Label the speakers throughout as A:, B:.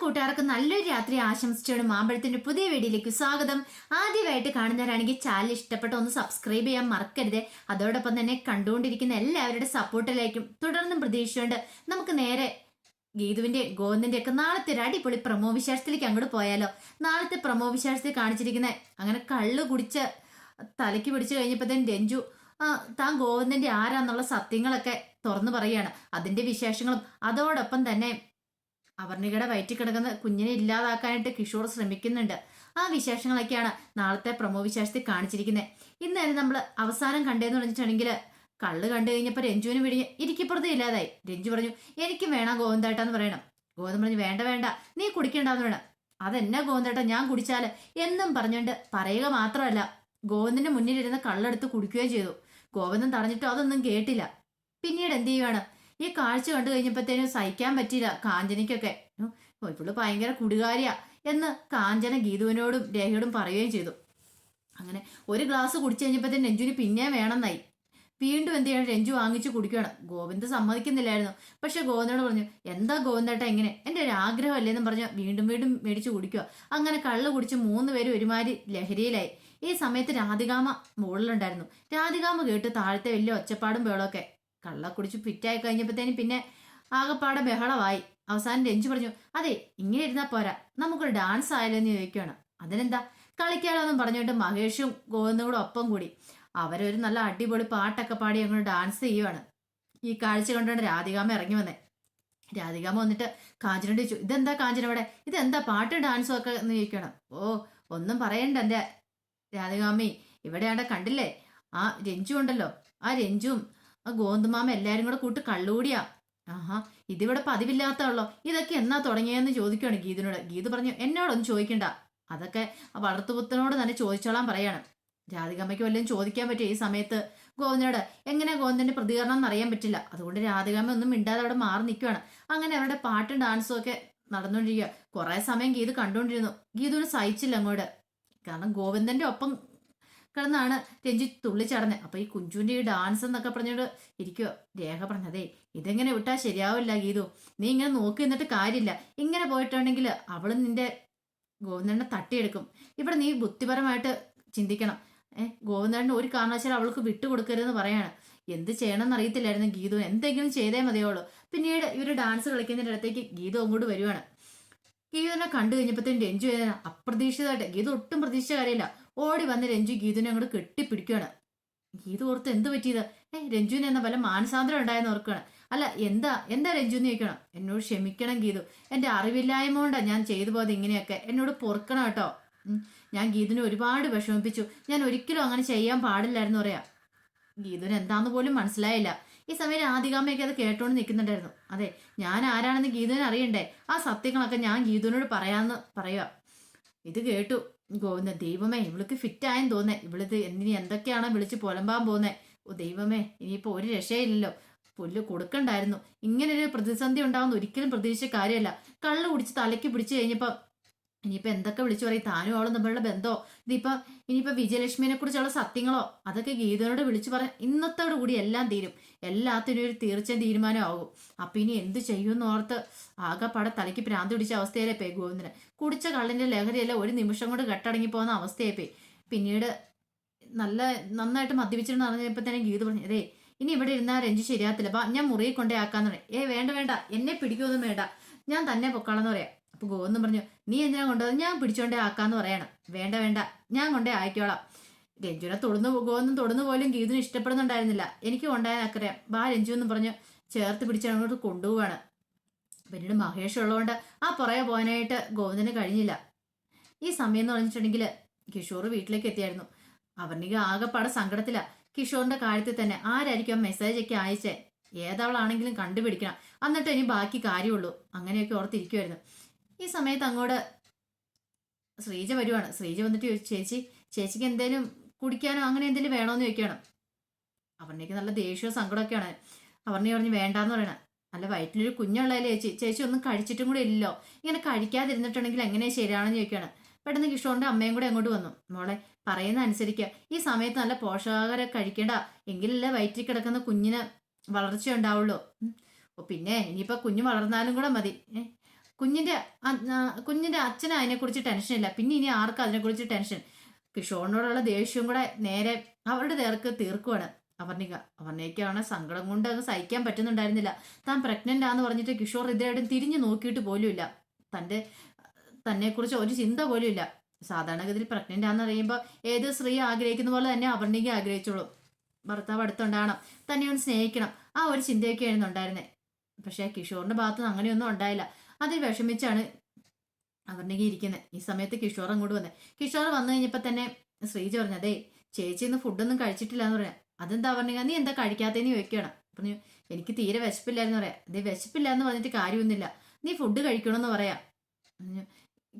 A: കൂട്ടുകാർക്ക് നല്ലൊരു രാത്രി ആശംസിച്ചോണ്ട് മാമ്പഴത്തിന്റെ പുതിയ വീഡിയോയിലേക്ക് സ്വാഗതം. ആദ്യമായിട്ട് കാണുന്നവരാണെങ്കിൽ ചാനൽ ഇഷ്ടപ്പെട്ട ഒന്ന് സബ്സ്ക്രൈബ് ചെയ്യാൻ മറക്കരുത്. അതോടൊപ്പം തന്നെ കണ്ടുകൊണ്ടിരിക്കുന്ന എല്ലാവരുടെ സപ്പോർട്ടിലേക്കും തുടർന്നും പ്രതീക്ഷിച്ചുകൊണ്ട് നമുക്ക് നേരെ ഗീതുവിന്റെ ഗോവിന്ദന്റെ ഒക്കെ നാളത്തെ ഒരു അടിപൊളി പ്രമോ വിശേഷത്തിലേക്ക് അങ്ങോട്ട് പോയാലോ. നാളത്തെ പ്രമോ വിശേഷത്തിൽ കാണിച്ചിരിക്കുന്ന അങ്ങനെ കള്ള് കുടിച്ച് തലയ്ക്ക് പിടിച്ചു കഴിഞ്ഞപ്പോഴത്തേനും രഞ്ജു താൻ ഗോവിന്ദന്റെ ആരാന്നുള്ള സത്യങ്ങളൊക്കെ തുറന്നു പറയാണ്. അതിന്റെ വിശേഷങ്ങളും അതോടൊപ്പം തന്നെ അവർണികയുടെ വയറ്റിൽ കിടക്കുന്ന കുഞ്ഞിനെ ഇല്ലാതാക്കാനായിട്ട് കിഷോർ ശ്രമിക്കുന്നുണ്ട്. ആ വിശേഷങ്ങളൊക്കെയാണ് നാളത്തെ പ്രമോ വിശേഷത്തിൽ കാണിച്ചിരിക്കുന്നത്. ഇന്നലെ നമ്മൾ അവസാനം കണ്ടേന്ന് പറഞ്ഞിട്ടുണ്ടെങ്കിൽ കള്ള് കണ്ടു കഴിഞ്ഞപ്പോൾ രഞ്ജുവിന് പിടിഞ്ഞ് ഇരിക്കപ്പുറത്ത് ഇല്ലാതായി. രഞ്ജു പറഞ്ഞു എനിക്കും വേണം ഗോവിന്ദേട്ടാന്ന് പറയണം. ഗോവിന്ദൻ പറഞ്ഞു വേണ്ട വേണ്ട നീ കുടിക്കണ്ടെന്ന് വേണം. അതെന്നാ ഗോവിന്ദേട്ട ഞാൻ കുടിച്ചാല് എന്നും പറഞ്ഞുകൊണ്ട് പറയുക മാത്രമല്ല ഗോവിന്ദന്റെ മുന്നിലിരുന്ന് കള്ളെടുത്ത് കുടിക്കുകയും ചെയ്തു. ഗോവിന്ദൻ തടഞ്ഞിട്ടോ അതൊന്നും കേട്ടില്ല. പിന്നീട് എന്ത് ചെയ്യുവാണ്, ഈ കാഴ്ച കണ്ടു കഴിഞ്ഞപ്പോഴത്തേനും സഹിക്കാൻ പറ്റിയില്ല കാഞ്ചനയ്ക്കൊക്കെ. ഇവള് ഭയങ്കര കുടുകാരിയാ എന്ന് കാഞ്ചന ഗീതുവിനോടും രേഖയോടും പറയുകയും ചെയ്തു. അങ്ങനെ ഒരു ഗ്ലാസ് കുടിച്ചു കഴിഞ്ഞപ്പോഴത്തേനും രഞ്ജുവിന് പിന്നെ വേണമെന്നായി. വീണ്ടും എന്ത് ചെയ്യണം, രഞ്ജു വാങ്ങിച്ചു കുടിക്കുകയാണ്. ഗോവിന്ദ് സമ്മതിക്കുന്നില്ലായിരുന്നു. പക്ഷെ ഗോവിന്ദനോട് പറഞ്ഞു എന്താ ഗോവിന്ദേട്ട എങ്ങനെ, എൻ്റെ ഒരു ആഗ്രഹമല്ലേന്നും പറഞ്ഞ് വീണ്ടും വീണ്ടും മേടിച്ചു കുടിക്കുക. അങ്ങനെ കള്ള് കുടിച്ച് 3 പേരും ഒരുമാതിരി ലഹരിയിലായി. ഈ സമയത്ത് രാധികാമ മുകളിലുണ്ടായിരുന്നു. രാധികാമ കേട്ട് താഴത്തെ വലിയ ഒച്ചപ്പാടും ബഹളമൊക്കെ. കള്ള കുടിച്ച് ഫിറ്റായി കഴിഞ്ഞപ്പോഴത്തേനും പിന്നെ ആകെപ്പാടെ ബഹളമായി. അവസാനം രഞ്ജു പറഞ്ഞു അതെ ഇങ്ങനെ ഇരുന്നാ പോരാ, നമുക്കൊരു ഡാൻസ് ആയാലോ എന്ന് ചോദിക്കുകയാണ്. അതിനെന്താ കളിക്കാലോന്നും പറഞ്ഞുകൊണ്ട് മഹേഷും ഗോവിന്ദനും കൂടെ ഒപ്പം കൂടി അവരൊരു നല്ല അടിപൊളി പാട്ടൊക്കെ പാടി അങ്ങോട്ട് ഡാൻസ് ചെയ്യുവാണ്. ഈ കാഴ്ച കണ്ടുകൊണ്ട് രാധികാമ ഇറങ്ങി വന്നേ. രാധികാമ വന്നിട്ട് കാഞ്ചനോട് ചോദിച്ചു ഇതെന്താ കാഞ്ചന ഇവിടെ, ഇതെന്താ പാട്ടും ഡാൻസും ഒക്കെ എന്ന് ചോദിക്കണം. ഓ ഒന്നും പറയണ്ട എൻ്റെ രാധികാമി, ഇവിടെയാണ്ട കണ്ടില്ലേ ആ രഞ്ജു ഉണ്ടല്ലോ, ആ രഞ്ജുവും ആ ഗോവിന്ദമാമ എല്ലാരും കൂടെ കൂട്ട് കള്ളുകൂടിയാ. ആഹാ ഇതിവിടെ പതിവില്ലാത്തല്ലോ, ഇതൊക്കെ എന്നാ തുടങ്ങിയെന്ന് ചോദിക്കുകയാണ് ഗീതിനോട്. ഗീത് പറഞ്ഞു എന്നോടൊന്നും ചോദിക്കണ്ട, അതൊക്കെ ആ വളർത്തുപുത്തനോട് തന്നെ ചോദിച്ചോളാൻ പറയാണ്. രാധികാമ്മയ്ക്ക് വല്ലതും ചോദിക്കാൻ പറ്റും ഈ സമയത്ത് ഗോവിന്ദനോട്. എങ്ങനെ ഗോവിന്ദന്റെ പ്രതികരണം എന്നറിയാൻ പറ്റില്ല. അതുകൊണ്ട് രാധികാമ്മ ഒന്നും മിണ്ടാതെ അവിടെ മാറി നിൽക്കുകയാണ്. അങ്ങനെ അവരുടെ പാട്ടും ഡാൻസും ഒക്കെ നടന്നുകൊണ്ടിരിക്കുക. കുറെ സമയം ഗീത് കണ്ടുകൊണ്ടിരുന്നു. ഗീതുവിന് സഹിച്ചില്ല അങ്ങോട്ട്. കാരണം ഗോവിന്ദന്റെ ഒപ്പം കിടന്നാണ് രഞ്ജി തുള്ളിച്ചടഞ്ഞ്. അപ്പൊ ഈ കുഞ്ചുവിന്റെ ഈ ഡാൻസ് എന്നൊക്കെ പറഞ്ഞോണ്ട് ഇരിക്കുവോ. രേഖ പറഞ്ഞതേ ഇതെങ്ങനെ വിട്ടാൽ ശരിയാവില്ല ഗീതു, നീ ഇങ്ങനെ നോക്കി നിന്നിട്ട് കാര്യമില്ല. ഇങ്ങനെ പോയിട്ടുണ്ടെങ്കിൽ അവള് നിന്റെ ഗോവിന്ദനെ തട്ടിയെടുക്കും. ഇവിടെ നീ ബുദ്ധിപരമായിട്ട് ചിന്തിക്കണം. ഗോവിന്ദന് ഒരു കാരണവശാലും അവൾക്ക് വിട്ടുകൊടുക്കരുതെന്ന് പറയാണ്. എന്ത് ചെയ്യണമെന്ന് അറിയത്തില്ലായിരുന്നു ഗീതു. എന്തെങ്കിലും ചെയ്തേ മതിയോളൂ. പിന്നീട് ഇവര് ഡാൻസ് കളിക്കുന്നതിന്റെ അടുത്തേക്ക് ഗീതു അങ്ങോട്ട് വരുവാണ്. ഗീതുവിനെ കണ്ടു കഴിഞ്ഞപ്പോഴത്തേക്കും രഞ്ജു അപ്രതീക്ഷിതമായിട്ട്, ഗീതു ഒട്ടും പ്രതീക്ഷിച്ച കാര്യമില്ല, ഓടി വന്ന് രഞ്ജു ഗീതുവിനെ അങ്ങോട്ട് കെട്ടിപ്പിടിക്കുകയാണ്. ഗീതു ഓർത്ത് എന്ത് പറ്റിയത്, രഞ്ജുവിന് എന്ന വല്ല മാനസാന്തരം ഉണ്ടായെന്ന് ഓർക്കുകയാണ്. അല്ല എന്താ എന്താ രഞ്ജു എന്ന് ചോദിക്കണം. എന്നോട് ക്ഷമിക്കണം ഗീതു, എന്റെ അറിവില്ലായ്മ കൊണ്ടാണ് ഞാൻ ചെയ്തു പോയത് ഇങ്ങനെയൊക്കെ, എന്നോട് പൊറുക്കണം കേട്ടോ. ഞാൻ ഗീതുവിനെ ഒരുപാട് വിഷമിപ്പിച്ചു, ഞാൻ ഒരിക്കലും അങ്ങനെ ചെയ്യാൻ പാടില്ലായിരുന്നു പറയാം. ഗീതുവിന് എന്താന്ന് പോലും മനസ്സിലായില്ല. ഈ സമയം രാധികാമ്മയൊക്കെ അത് കേട്ടോണ്ട് നിൽക്കുന്നുണ്ടായിരുന്നു. അതെ ഞാൻ ആരാണെന്ന് ഗീതുവിന് അറിയണ്ടേ, ആ സത്യങ്ങളൊക്കെ ഞാൻ ഗീതുവിനോട് പറയാന്ന് പറയുക. ഇത് കേട്ടു ഗോവിന്ദ. ദൈവമേ ഇവൾക്ക് ഫിറ്റായെന്ന് തോന്നേ, ഇവളിത് ഇനി എന്തൊക്കെയാണോ വിളിച്ച് പുലമ്പാൻ പോന്നേ. ഓ ദൈവമേ ഇനിയിപ്പോ ഒരു രക്ഷയില്ലല്ലോ, പുല്ല് കൊടുക്കണ്ടായിരുന്നു. ഇങ്ങനൊരു പ്രതിസന്ധി ഉണ്ടാവുന്ന ഒരിക്കലും പ്രതീക്ഷിച്ച കാര്യമല്ല. കള്ള് കുടിച്ച് തലയ്ക്ക് പിടിച്ചു കഴിഞ്ഞപ്പോ ഇനിയിപ്പോ എന്തൊക്കെ വിളിച്ചു പറയും, താനും അവളും തമ്മിലുള്ള ബന്ധമോ, ഇനിയിപ്പോ വിജയലക്ഷ്മിനെ കുറിച്ചുള്ള സത്യങ്ങളോ, അതൊക്കെ ഗീതയോട് വിളിച്ചു പറയാം. ഇന്നത്തോടു കൂടി എല്ലാം തീരും, എല്ലാത്തിനും ഒരു തീരുമാനമാകും. അപ്പൊ ഇനി എന്ത് ചെയ്യുമെന്ന് ഓർത്ത് ആകെപ്പാടെ തലയ്ക്ക് ഭ്രാന്ത് പിടിച്ച അവസ്ഥയിലെ പേ ഗോവിന്ദന്. കുടിച്ച കള്ളിന്റെ ലഹരിയല്ല ഒരു നിമിഷം കൊണ്ട് കെട്ടടങ്ങി പോകുന്ന അവസ്ഥയായി പോയി. പിന്നീട് നന്നായിട്ട് മദ്യപിച്ചിട്ട് അറിഞ്ഞപ്പോ തന്നെ ഗീത പറഞ്ഞു അതെ ഇനി ഇവിടെ ഇരുന്നാ രഞ്ജു ശരിയാത്തില്ല, ഞാൻ മുറിയെ കൊണ്ടേ ആക്കാന്ന് പറയാം. വേണ്ട വേണ്ട എന്നെ പിടിക്കുമൊന്നും വേണ്ട, ഞാൻ തന്നെ പൊക്കാളെന്ന് പറയാം. അപ്പൊ ഗോവിന്ദൻ പറഞ്ഞു നീ എന്തിനാ കൊണ്ടുപോകുന്നത്, ഞാൻ പിടിച്ചോണ്ടേ ആക്കാന്ന് പറയണം. വേണ്ട വേണ്ട ഞാൻ കൊണ്ടേ ആയിക്കോളാം. രഞ്ജുനെ ഗോവിന്ദൻ തൊടുന്നു പോലും ഗീതിന് ഇഷ്ടപ്പെടുന്നുണ്ടായിരുന്നില്ല. എനിക്ക് കൊണ്ടായാനക്കറിയാം, ബാ രഞ്ജു എന്ന് പറഞ്ഞ് ചേർത്ത് പിടിച്ച് അങ്ങോട്ട് കൊണ്ടുപോവാണ്. പിന്നീട് മഹേഷ് ഉള്ളതുകൊണ്ട് ആ പുറകെ പോകാനായിട്ട് ഗോവിന്ദന് കഴിഞ്ഞില്ല. ഈ സമയം എന്ന് പറഞ്ഞിട്ടുണ്ടെങ്കിൽ കിഷോർ വീട്ടിലേക്ക് എത്തിയായിരുന്നു. അവർണിക ആകെപ്പാടെ സങ്കടത്തില. കിഷോറിന്റെ കാര്യത്തിൽ തന്നെ ആരായിരിക്കും ആ മെസ്സേജ് ഒക്കെ അയച്ചേ, ഏതവളാണെങ്കിലും കണ്ടുപിടിക്കണം, എന്നിട്ട് ഇനി ബാക്കി കാര്യമുള്ളൂ. അങ്ങനെയൊക്കെ ഓർത്തിരിക്കുമായിരുന്നു. ഈ സമയത്ത് അങ്ങോട്ട് ശ്രീജ വരുവാണ്. ശ്രീജ വന്നിട്ട് ചേച്ചിക്ക് എന്തേലും കുടിക്കാനോ അങ്ങനെ എന്തെങ്കിലും വേണോന്ന് ചോദിക്കണം. അവർക്ക് നല്ല ദേഷ്യവും സങ്കടമൊക്കെയാണ്. അവർക്ക് പറഞ്ഞു വേണ്ടാന്ന് പറയണം. അല്ല വയറ്റിലൊരു കുഞ്ഞുള്ളതല്ലേ ചേച്ചി ഒന്നും കഴിച്ചിട്ടും കൂടെ ഇല്ലല്ലോ, ഇങ്ങനെ കഴിക്കാതിരുന്നിട്ടുണ്ടെങ്കിൽ എങ്ങനെ ശരിയാണെന്ന് ചോദിക്കുകയാണ്. പെട്ടെന്ന് കിഷോറിന്റെ അമ്മയും കൂടെ അങ്ങോട്ട് വന്നു. മോളെ പറയുന്ന അനുസരിക്കുക, ഈ സമയത്ത് നല്ല പോഷകാഹാരം കഴിക്കേണ്ട, എങ്കിലല്ലേ വയറ്റിൽ കിടക്കുന്ന കുഞ്ഞിന് വളർച്ച ഉണ്ടാവുള്ളൂ. പിന്നെ ഇനിയിപ്പോ കുഞ്ഞ് വളർന്നാലും കൂടെ മതി, കുഞ്ഞിന്റെ അച്ഛന് അതിനെക്കുറിച്ച് ടെൻഷനില്ല, പിന്നെ ഇനി ആർക്കും അതിനെക്കുറിച്ച് ടെൻഷൻ. കിഷോറിനോടുള്ള ദേഷ്യവും കൂടെ നേരെ അവരുടെ നേർക്ക് തീർക്കുവാണ് അവർണിക്കാണ്. സങ്കടം കൊണ്ട് അത് സഹിക്കാൻ പറ്റുന്നുണ്ടായിരുന്നില്ല. താൻ പ്രഗ്നന്റ് ആന്ന് പറഞ്ഞിട്ട് കിഷോർ ഇതായിട്ടും തിരിഞ്ഞു നോക്കിയിട്ട് പോലുമില്ല. തന്നെക്കുറിച്ച് ഒരു ചിന്ത പോലും ഇല്ല. സാധാരണഗതിയിൽ പ്രഗ്നന്റ് ആണെന്ന് അറിയുമ്പോൾ ഏത് സ്ത്രീ ആഗ്രഹിക്കുന്ന പോലെ തന്നെ അവർണിക ആഗ്രഹിച്ചോളൂ. ഭർത്താവ് അടുത്തുണ്ടാകണം, തന്നെ ഒന്ന് സ്നേഹിക്കണം, ആ ഒരു ചിന്തയൊക്കെ ആയിരുന്നു ഉണ്ടായിരുന്നത്. പക്ഷേ കിഷോറിന്റെ ഭാഗത്തുനിന്ന് അങ്ങനെയൊന്നും ഉണ്ടായില്ല. അതിൽ വിഷമിച്ചാണ് അവർണിക ഇരിക്കുന്നത്. ഈ സമയത്ത് കിഷോർ അങ്ങോട്ട് വന്നേ. കിഷോർ വന്നു കഴിഞ്ഞപ്പോൾ തന്നെ ശ്രീജ പറഞ്ഞു, അതേ ചേച്ചി ഇന്ന് ഫുഡൊന്നും കഴിച്ചിട്ടില്ല എന്ന് പറയാം. അതെന്താ അവർണിക, നീ എന്താ കഴിക്കാത്തതെന്ന് ചോദിക്കുകയാണ്. പറഞ്ഞു, എനിക്ക് തീരെ വിശപ്പില്ലായിരുന്നു പറയാം. അതേ വിശപ്പില്ല എന്ന് പറഞ്ഞിട്ട് കാര്യമൊന്നുമില്ല, നീ ഫുഡ് കഴിക്കണമെന്ന് പറയാം.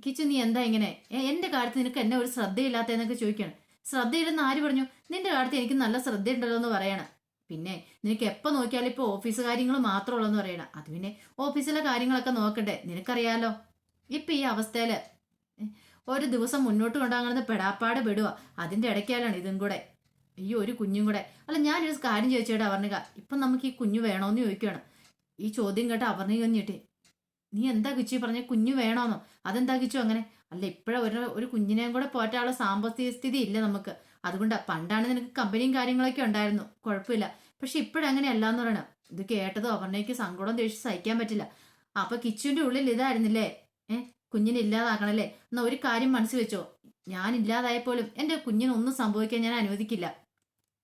A: കിച്ചു നീ എന്താ ഇങ്ങനെ, എന്റെ കാര്യത്തിൽ നിനക്ക് എന്നെ ഒരു ശ്രദ്ധയില്ലാത്തതെന്നൊക്കെ ചോദിക്കുകയാണ്. ശ്രദ്ധയില്ലെന്ന് ആര് പറഞ്ഞു? നിന്റെ കാര്യത്തിൽ എനിക്ക് നല്ല ശ്രദ്ധയുണ്ടല്ലോ എന്ന് പറയണം. പിന്നെ നിനക്ക് എപ്പോൾ നോക്കിയാലും ഇപ്പോൾ ഓഫീസ് കാര്യങ്ങൾ മാത്രമുള്ളൂ എന്ന് പറയണം. അത് പിന്നെ ഓഫീസിലെ കാര്യങ്ങളൊക്കെ നോക്കണ്ടേ, നിനക്കറിയാലോ. ഇപ്പം ഈ അവസ്ഥയിൽ ഒരു ദിവസം മുന്നോട്ട് കൊണ്ടാകുന്നത് പെടാപ്പാട് പെടുക. അതിൻ്റെ ഇടയ്ക്കാലാണ് ഇതും കൂടെ, ഈ ഒരു കുഞ്ഞും കൂടെ. അല്ല ഞാനൊരു കാര്യം ചോദിച്ചേട്ടാ അവർണിക, ഇപ്പം നമുക്ക് ഈ കുഞ്ഞു വേണോന്ന് ചോദിക്കുകയാണ്. ഈ ചോദ്യം കേട്ട അവർണിക ഞെട്ടി. നീ എന്താ കിച്ചു പറഞ്ഞ, കുഞ്ഞു വേണോന്നോ? അതെന്താ കിച്ചു അങ്ങനെ? അല്ല ഒരു കുഞ്ഞിനെയും കൂടെ പോറ്റാനുള്ള സാമ്പത്തിക സ്ഥിതി ഇല്ല നമുക്ക്. അതുകൊണ്ടാ, പണ്ടാണ് നിനക്ക് കമ്പനിയും കാര്യങ്ങളൊക്കെ ഉണ്ടായിരുന്നു, കുഴപ്പമില്ല. പക്ഷെ ഇപ്പോഴങ്ങനെ അല്ലാന്ന് പറയണം. ഇത് കേട്ടതോ അവർണയ്ക്ക് സങ്കടം ദേഷ്യം സഹിക്കാൻ പറ്റില്ല. അപ്പൊ കിച്ചുവിന്റെ ഉള്ളിൽ ഇതായിരുന്നില്ലേ, കുഞ്ഞിനെ ഇല്ലാതാക്കണല്ലേ? എന്നാ ഒരു കാര്യം മനസ്സിൽ വെച്ചോ, ഞാൻ ഇല്ലാതായപ്പോലും എന്റെ കുഞ്ഞിനൊന്നും സംഭവിക്കാൻ ഞാൻ അനുവദിക്കില്ല.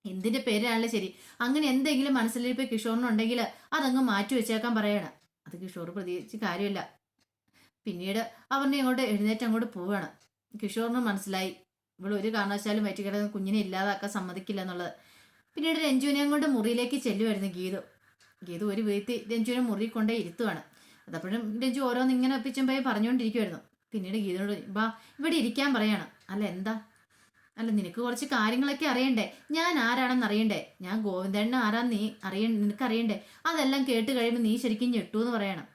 A: എന്തിന്റെ പേരിലാണല്ലേ ശരി. അങ്ങനെ എന്തെങ്കിലും മനസ്സിലിപ്പോ കിഷോറിനുണ്ടെങ്കിൽ അതങ്ങ് മാറ്റി വെച്ചേക്കാൻ പറയാണ്. അത് കിഷോർ പ്രതീക്ഷിച്ച് കാര്യമില്ല. പിന്നീട് അവരുടെ അങ്ങോട്ട് എഴുന്നേറ്റ് അങ്ങോട്ട് പോവുകയാണ്. കിഷോറിന് മനസ്സിലായി ഇവൾ ഒരു കാരണവശാലും വയറ്റി കിടക്കുന്ന കുഞ്ഞിനെ ഇല്ലാതാക്കാൻ സമ്മതിക്കില്ല എന്നുള്ളത്. പിന്നീട് രഞ്ജുവിനെയും കൊണ്ട് മുറിയിലേക്ക് ചെല്ലുമായിരുന്നു ഗീതു ഒരു വീഴ്ത്തി രഞ്ജുവിനെ മുറി കൊണ്ടേ ഇരുത്തുവാണ്. അതപ്പോഴും രഞ്ജു ഓരോന്ന് ഇങ്ങനെ ഒപ്പിച്ചുമ്പോയി പറഞ്ഞുകൊണ്ടിരിക്കുമായിരുന്നു. പിന്നീട് ഗീതയോട് ബാ ഇവിടെ ഇരിക്കാൻ പറയാണ്. അല്ല എന്താ? അല്ല നിനക്ക് കുറച്ച് കാര്യങ്ങളൊക്കെ അറിയണ്ടേ, ഞാൻ ആരാണെന്ന് അറിയണ്ടേ, ഞാൻ ഗോവിന്ദണ്ണ ആരാന്ന് നിനക്ക് അറിയണ്ടേ. അതെല്ലാം കേട്ട് കഴിയുമ്പോൾ നീ ശരിക്കും ഞെട്ടു എന്ന് പറയണം.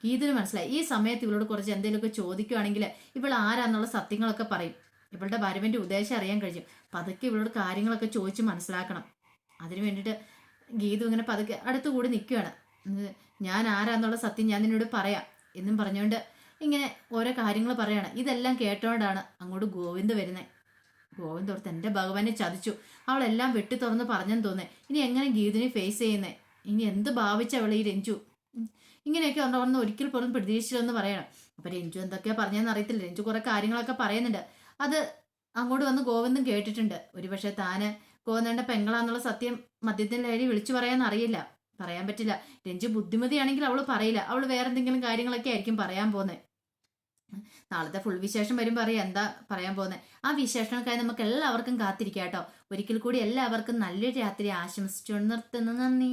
A: ഗീതിന് മനസ്സിലായി. ഈ സമയത്ത് ഇവളോട് കുറച്ച് എന്തെങ്കിലുമൊക്കെ ചോദിക്കുവാണെങ്കിൽ ഇവൾ ആരാന്നുള്ള സത്യങ്ങളൊക്കെ പറയും. ഇവളുടെ വരവിന്റെ ഉദ്ദേശം അറിയാൻ കഴിയും. പതുക്കെ ഇവളോട് കാര്യങ്ങളൊക്കെ ചോദിച്ച് മനസ്സിലാക്കണം. അതിനു വേണ്ടിയിട്ട് ഗീതു ഇങ്ങനെ പതുക്കെ അടുത്തുകൂടി നിൽക്കുകയാണ്. ഞാൻ ആരാന്നുള്ള സത്യം ഞാൻ നിന്നോട് പറയാം എന്നും പറഞ്ഞുകൊണ്ട് ഇങ്ങനെ ഓരോ കാര്യങ്ങൾ പറയാണ്. ഇതെല്ലാം കേട്ടോണ്ടാണ് അങ്ങോട്ട് ഗോവിന്ദ് വരുന്നത്. ഗോവിന്ദ് ഓർത്ത് എൻ്റെ ഭഗവാനെ ചതിച്ചു, അവളെല്ലാം വെട്ടി തുറന്ന് പറഞ്ഞെന്ന് തോന്നേ. ഇനി എങ്ങനെ ഗീതിനെ ഫേസ് ചെയ്യുന്നേ? ഇനി എന്ത് ഭാവിച്ച അവൾ ഈ രഞ്ജു ഇങ്ങനെയൊക്കെ ഉണ്ടോന്ന് ഒരിക്കൽ പോലും പ്രതീക്ഷിച്ചില്ലെന്ന് പറയണം. അപ്പൊ രഞ്ജു എന്തൊക്കെയാ പറഞ്ഞതെന്ന് അറിയത്തില്ല. രഞ്ജു കുറെ കാര്യങ്ങളൊക്കെ പറയുന്നുണ്ട്. അത് അങ്ങോട്ട് വന്ന് ഗോവിന്ദും കേട്ടിട്ടുണ്ട്. ഒരുപക്ഷെ താന് ഗോവിന്ദന്റെ പെങ്ങളാന്നുള്ള സത്യം മദ്യത്തിന്റെ ലഹരി വിളിച്ചു പറയാൻ പറ്റില്ല. രഞ്ജു ബുദ്ധിമതിയാണെങ്കിൽ അവള് പറയില്ല. അവള് വേറെ എന്തെങ്കിലും കാര്യങ്ങളൊക്കെ ആയിരിക്കും പറയാൻ പോകുന്നത്. നാളത്തെ ഫുൾ വിശേഷം വരുമ്പോൾ അറിയാം എന്താ പറയാൻ പോകുന്നത്. ആ വിശേഷങ്ങൾക്കായി നമുക്ക് എല്ലാവർക്കും കാത്തിരിക്കാം കേട്ടോ. ഒരിക്കൽ കൂടി എല്ലാവർക്കും നല്ലൊരു രാത്രി ആശംസിച്ചു നിർത്തുന്നു. നന്ദി.